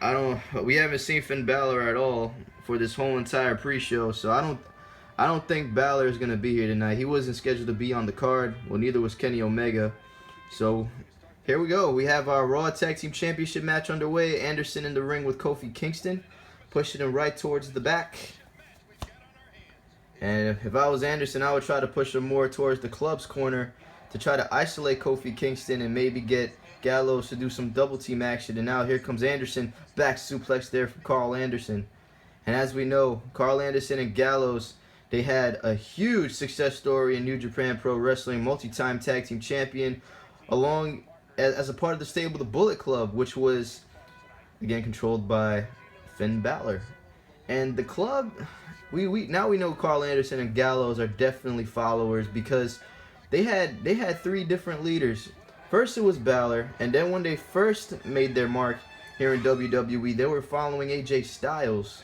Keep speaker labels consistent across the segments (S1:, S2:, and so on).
S1: We haven't seen Finn Balor at all for this whole entire pre-show, so I don't think Balor is gonna be here tonight. He wasn't scheduled to be on the card. Well, neither was Kenny Omega. So here we go. We have our Raw Tag Team Championship match underway. Anderson in the ring with Kofi Kingston, pushing him right towards the back. And if I was Anderson, I would try to push him more towards the club's corner to try to isolate Kofi Kingston and maybe get Gallows to do some double team action. And now here comes Anderson, back suplex there from Carl Anderson. And as we know, Carl Anderson and Gallows, they had a huge success story in New Japan Pro Wrestling, multi-time tag team champion, along as a part of the stable, the Bullet Club, which was again controlled by Finn Balor. And the club, we now we know Carl Anderson and Gallows are definitely followers because they had three different leaders. First it was Balor, and then when they first made their mark here in WWE, they were following AJ Styles.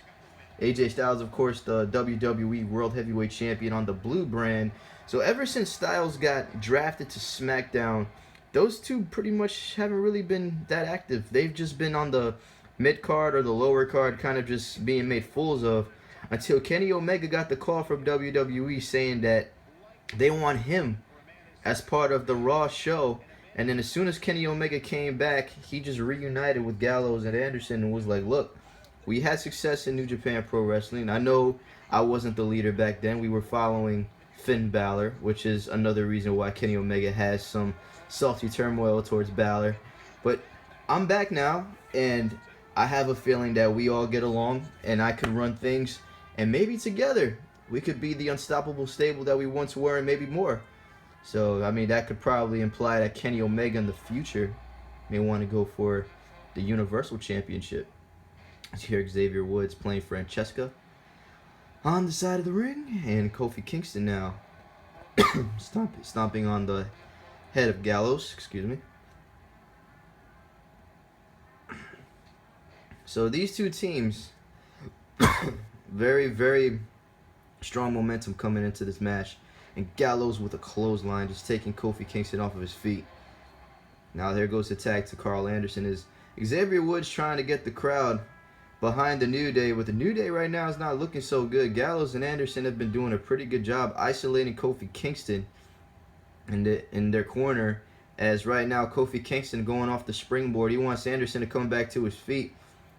S1: AJ Styles, of course, the WWE World Heavyweight Champion on the Blue brand. So ever since Styles got drafted to SmackDown, those two pretty much haven't really been that active. They've just been on the mid card or the lower card, kind of just being made fools of, until Kenny Omega got the call from WWE saying that they want him as part of the Raw show. And then as soon as Kenny Omega came back, he just reunited with Gallows and Anderson and was like, look, we had success in New Japan Pro Wrestling. I know I wasn't the leader back then. We were following Finn Balor, which is another reason why Kenny Omega has some salty turmoil towards Balor. But I'm back now, and I have a feeling that we all get along, and I could run things, and maybe together we could be the unstoppable stable that we once were, and maybe more. So, I mean, that could probably imply that Kenny Omega in the future may want to go for the Universal Championship. Here Xavier Woods playing Francesca on the side of the ring, and Kofi Kingston now stomping on the head of Gallows, excuse me. So these two teams, very, very strong momentum coming into this match, and Gallows with a clothesline just taking Kofi Kingston off of his feet. Now there goes the tag to Carl Anderson. Is Xavier Woods trying to get the crowd behind the New Day, but the New Day right now is not looking so good. Gallows and Anderson have been doing a pretty good job isolating Kofi Kingston in their corner, as right now Kofi Kingston going off the springboard. He wants Anderson to come back to his feet.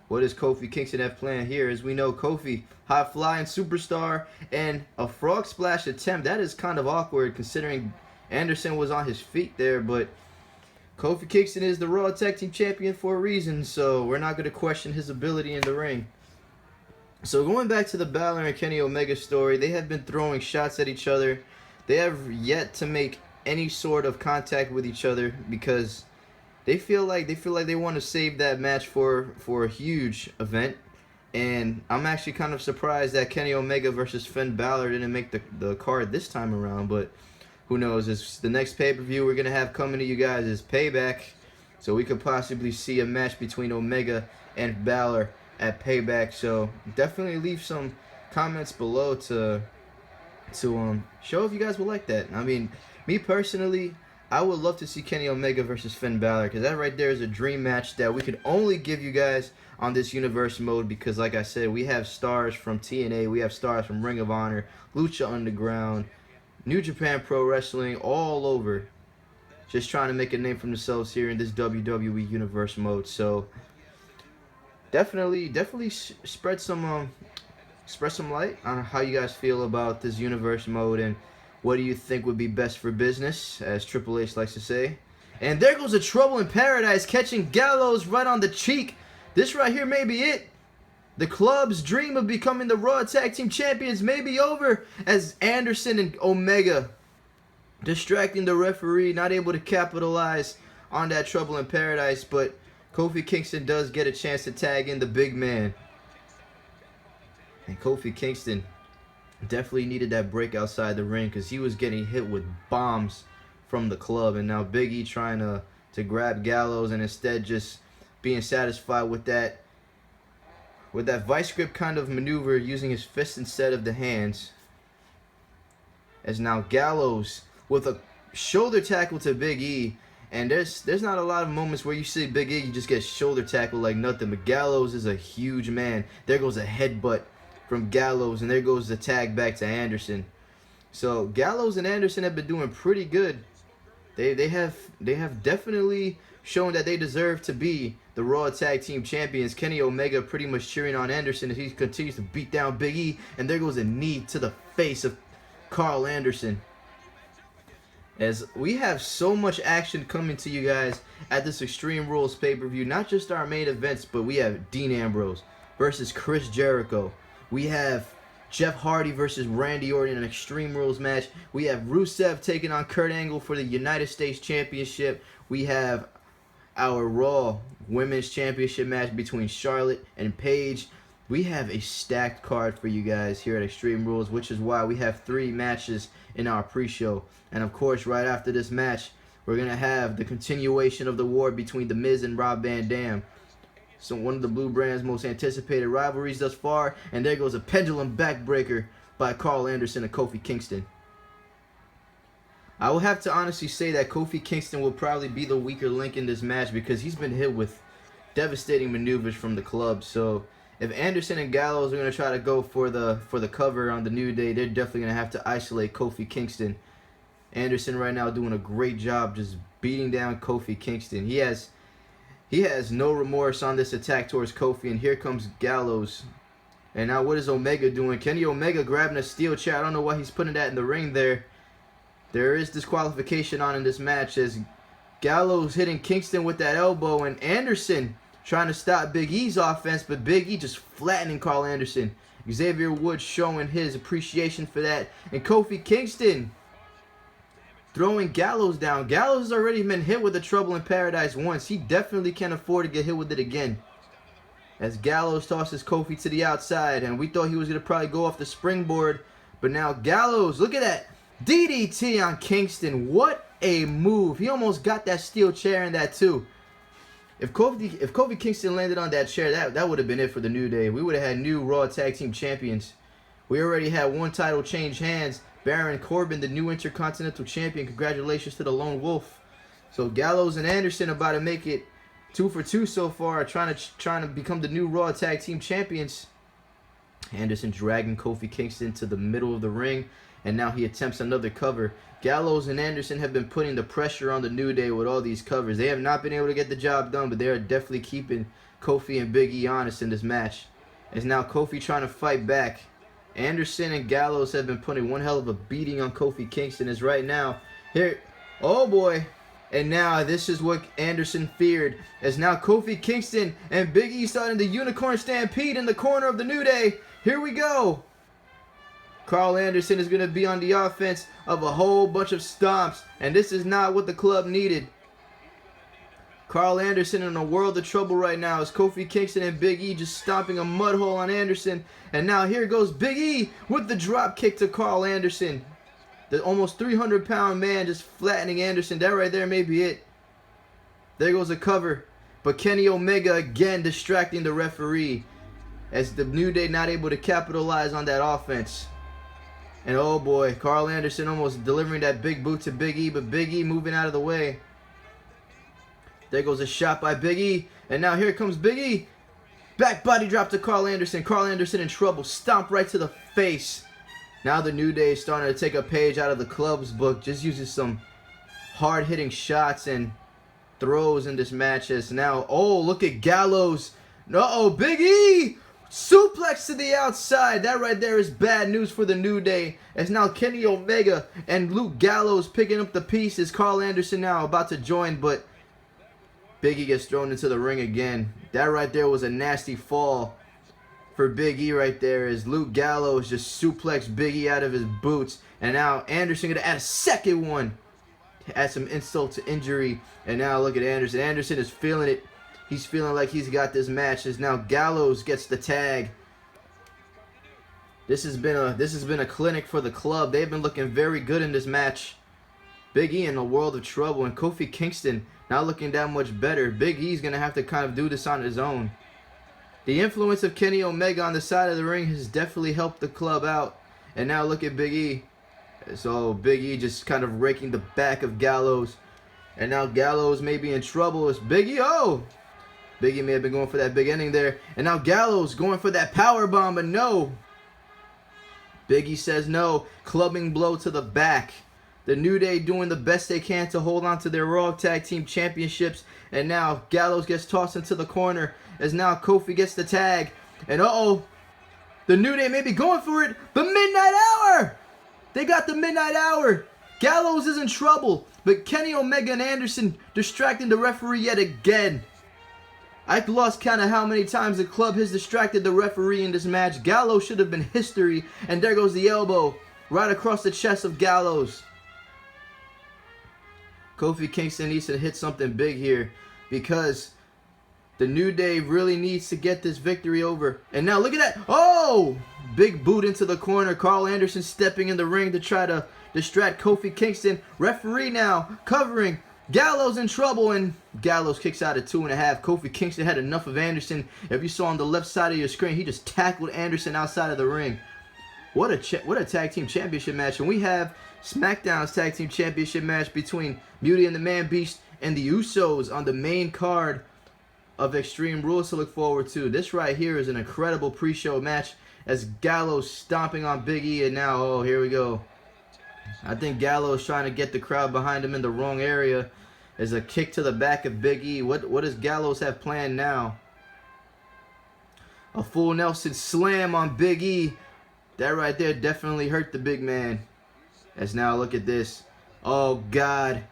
S1: What does Kofi Kingston have planned here? As we know, Kofi, high-flying superstar, and a frog splash attempt. That is kind of awkward considering Anderson was on his feet there, but Kofi Kingston is the Raw Tag Team Champion for a reason, so we're not going to question his ability in the ring. So going back to the Balor and Kenny Omega story, they have been throwing shots at each other. They have yet to make any sort of contact with each other because they feel like they want to save that match for a huge event. And I'm actually kind of surprised that Kenny Omega versus Finn Balor didn't make the card this time around, but who knows? It's the next pay-per-view we're going to have coming to you guys is Payback. So we could possibly see a match between Omega and Balor at Payback. So definitely leave some comments below to show if you guys would like that. I mean, me personally, I would love to see Kenny Omega versus Finn Balor, because that right there is a dream match that we could only give you guys on this universe mode, because like I said, we have stars from TNA, we have stars from Ring of Honor, Lucha Underground, New Japan Pro Wrestling, all over, just trying to make a name for themselves here in this WWE universe mode. So definitely spread some light on how you guys feel about this universe mode, and what do you think would be best for business, as Triple H likes to say. And there goes a Trouble in Paradise, catching Gallows right on the cheek. This right here may be it. The club's dream of becoming the Raw Tag Team Champions may be over, as Anderson and Omega distracting the referee, not able to capitalize on that Trouble in Paradise, but Kofi Kingston does get a chance to tag in the big man. And Kofi Kingston definitely needed that break outside the ring, because he was getting hit with bombs from the club. And now Big E trying to grab Gallows, and instead just being satisfied with that vice grip kind of maneuver, using his fists instead of the hands. As now Gallows with a shoulder tackle to Big E, And there's not a lot of moments where you see Big E just get shoulder tackled like nothing. But Gallows is a huge man. There goes a headbutt from Gallows, and there goes the tag back to Anderson. So Gallows and Anderson have been doing pretty good. They have definitely shown that they deserve to be the Raw Tag Team Champions. Kenny Omega pretty much cheering on Anderson as he continues to beat down Big E. And there goes a knee to the face of Carl Anderson. As we have so much action coming to you guys at this Extreme Rules pay-per-view. Not just our main events, but we have Dean Ambrose versus Chris Jericho. We have Jeff Hardy versus Randy Orton in an Extreme Rules match. We have Rusev taking on Kurt Angle for the United States Championship. We have our Raw Women's Championship match between Charlotte and Paige. We have a stacked card for you guys here at Extreme Rules, which is why we have 3 matches in our pre-show. And of course, right after this match, we're going to have the continuation of the war between The Miz and Rob Van Dam. So one of the Blue Brand's most anticipated rivalries thus far. And there goes a pendulum backbreaker by Carl Anderson and Kofi Kingston. I will have to honestly say that Kofi Kingston will probably be the weaker link in this match because he's been hit with devastating maneuvers from the club. So if Anderson and Gallows are going to try to go for the cover on the New Day, they're definitely going to have to isolate Kofi Kingston. Anderson right now doing a great job just beating down Kofi Kingston. He has no remorse on this attack towards Kofi, and here comes Gallows. And now what is Omega doing? Kenny Omega grabbing a steel chair. I don't know why he's putting that in the ring there. There is disqualification on in this match as Gallows hitting Kingston with that elbow, and Anderson trying to stop Big E's offense, but Big E just flattening Carl Anderson. Xavier Woods showing his appreciation for that. And Kofi Kingston throwing Gallows down. Gallows has already been hit with the Trouble in Paradise once. He definitely can't afford to get hit with it again. As Gallows tosses Kofi to the outside, and we thought he was going to probably go off the springboard. But now Gallows, look at that. DDT on Kingston. What a move. He almost got that steel chair in that too. If Kofi Kingston landed on that chair, that would have been it for the New Day. We would have had new Raw Tag Team Champions. We already had one title change hands. Baron Corbin, the new Intercontinental Champion. Congratulations to the Lone Wolf. So Gallows and Anderson about to make it 2 for 2 so far, trying to become the new Raw Tag Team Champions. Anderson dragging Kofi Kingston to the middle of the ring, and now he attempts another cover. Gallows and Anderson have been putting the pressure on the New Day with all these covers. They have not been able to get the job done, but they are definitely keeping Kofi and Big E honest in this match. As now Kofi trying to fight back. Anderson and Gallows have been putting one hell of a beating on Kofi Kingston. As right now, here, oh boy. And now this is what Anderson feared. As now Kofi Kingston and Big E starting the Unicorn Stampede in the corner of the New Day. Here we go. Carl Anderson is going to be on the offense of a whole bunch of stomps. And this is not what the club needed. Carl Anderson in a world of trouble right now as Kofi Kingston and Big E just stomping a mud hole on Anderson. And now here goes Big E with the drop kick to Carl Anderson. The almost 300-pound man just flattening Anderson. That right there may be it. There goes a cover. But Kenny Omega again distracting the referee as the New Day not able to capitalize on that offense. And oh boy, Carl Anderson almost delivering that big boot to Big E, but Big E moving out of the way. There goes a shot by Big E, and now here comes Big E. Back body drop to Carl Anderson. Carl Anderson in trouble. Stomp right to the face. Now the New Day is starting to take a page out of the club's book. Just uses some hard-hitting shots and throws in this match. As now, oh, look at Gallows. Uh-oh, Big E! Suplex to the outside. That right there is bad news for the New Day. As now Kenny Omega and Luke Gallows picking up the pieces. Carl Anderson now about to join, but Big E gets thrown into the ring again. That right there was a nasty fall for Big E right there as Luke Gallows just suplexed Big E out of his boots. And now Anderson going to add a second one. Add some insult to injury. And now look at Anderson. Anderson is feeling it. He's feeling like he's got this match as now Gallows gets the tag. This has been a clinic for the club. They've been looking very good in this match. Big E in a world of trouble, and Kofi Kingston not looking that much better. Big E's going to have to kind of do this on his own. The influence of Kenny Omega on the side of the ring has definitely helped the club out. And now look at Big E. So Big E just kind of raking the back of Gallows. And now Gallows may be in trouble. It's Big E. Oh! Big E may have been going for that big ending there. And now Gallows going for that power bomb, but no. Big E says no. Clubbing blow to the back. The New Day doing the best they can to hold on to their Raw Tag Team Championships. And now Gallows gets tossed into the corner as now Kofi gets the tag. And uh-oh, the New Day may be going for it. The Midnight Hour! They got the Midnight Hour. Gallows is in trouble, but Kenny Omega and Anderson distracting the referee yet again. I've lost count of how many times the club has distracted the referee in this match. Gallows should have been history, and there goes the elbow right across the chest of Gallows. Kofi Kingston needs to hit something big here because the New Day really needs to get this victory over. And now look at that. Oh! Big boot into the corner. Carl Anderson stepping in the ring to try to distract Kofi Kingston. Referee now covering. Gallows in trouble, and Gallows kicks out at 2.5. Kofi Kingston had enough of Anderson. If you saw on the left side of your screen, he just tackled Anderson outside of the ring. What a tag team championship match. And we have SmackDown's tag team championship match between Beauty and the Man Beast and the Usos on the main card of Extreme Rules to look forward to. This right here is an incredible pre-show match as Gallows stomping on Big E, and now, oh, here we go. I think Gallows trying to get the crowd behind him in the wrong area. As a kick to the back of Big E. What does Gallows have planned now? A full Nelson slam on Big E. That right there definitely hurt the big man. As now look at this. Oh God.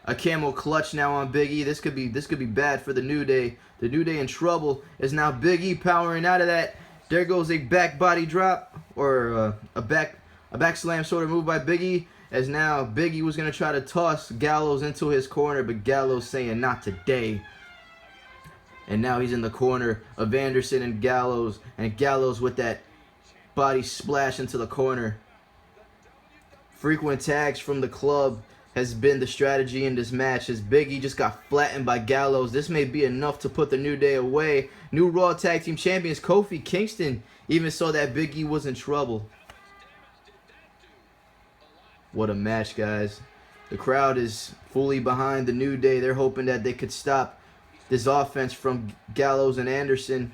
S1: A camel clutch now on Big E. This could be bad for the New Day. The New Day in trouble as now Big E powering out of that. There goes a back body drop or a back slam sort of move by Big E. As now Big E was going to try to toss Gallows into his corner, but Gallows saying not today. And now he's in the corner of Anderson and Gallows with that body splash into the corner. Frequent tags from the club has been the strategy in this match as Big E just got flattened by Gallows. This may be enough to put the New Day away. New Raw Tag Team Champions Kofi Kingston even saw that Big E was in trouble. What a match, guys. The crowd is fully behind the New Day. They're hoping that they could stop this offense from Gallows and Anderson.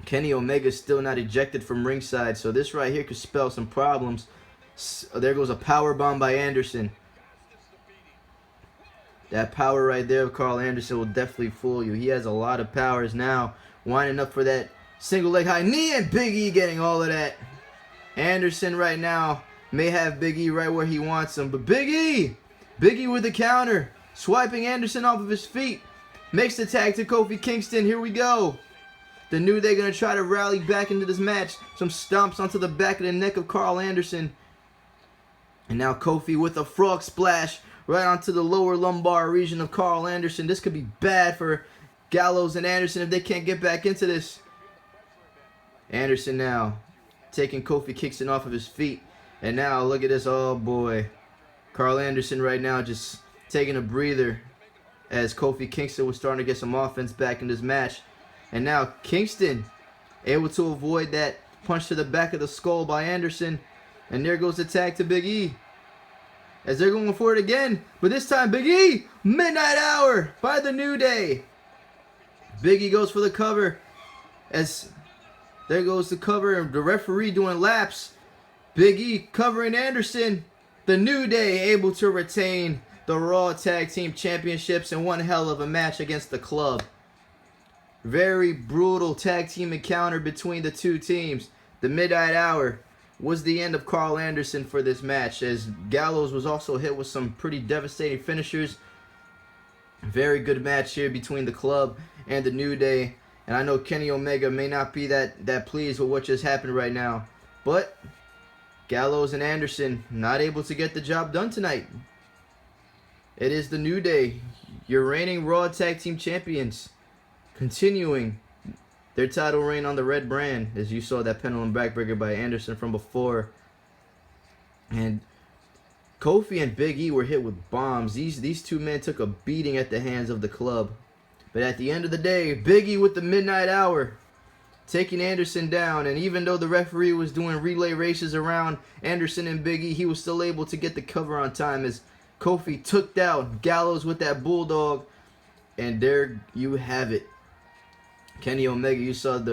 S1: Kenny Omega's still not ejected from ringside, so this right here could spell some problems. There goes a power bomb by Anderson. That power right there of Carl Anderson will definitely fool you. He has a lot of powers now. Winding up for that single leg high knee, and Big E getting all of that. Anderson right now may have Big E right where he wants him, but Big E with the counter, swiping Anderson off of his feet, makes the tag to Kofi Kingston. Here we go. The New Day gonna try to rally back into this match. Some stomps onto the back of the neck of Carl Anderson. And now Kofi with a frog splash right onto the lower lumbar region of Carl Anderson. This could be bad for Gallows and Anderson if they can't get back into this. Anderson now taking Kofi Kingston off of his feet. And now look at this. Oh boy. Carl Anderson right now just taking a breather as Kofi Kingston was starting to get some offense back in this match. And now Kingston able to avoid that punch to the back of the skull by Anderson. And there goes the tag to Big E. As they're going for it again. But this time Big E, Midnight Hour by the New Day. Big E goes for the cover. As there goes the cover and the referee doing laps. Big E covering Anderson. The New Day able to retain the Raw Tag Team Championships in one hell of a match against the club. Very brutal tag team encounter between the two teams. The Midnight Hour was the end of Carl Anderson for this match, as Gallows was also hit with some pretty devastating finishers. Very good match here between the club and the New Day. And I know Kenny Omega may not be that pleased with what just happened right now. But Gallows and Anderson not able to get the job done tonight. It is the New Day, your reigning Raw Tag Team Champions, continuing their title reign on the red brand, as you saw that pendulum backbreaker by Anderson from before. And Kofi and Big E were hit with bombs. These two men took a beating at the hands of the club. But at the end of the day, Big E with the Midnight Hour, taking Anderson down. And even though the referee was doing relay races around Anderson and Big E, he was still able to get the cover on time as Kofi took down Gallows with that bulldog. And there you have it. Kenny Omega, you saw the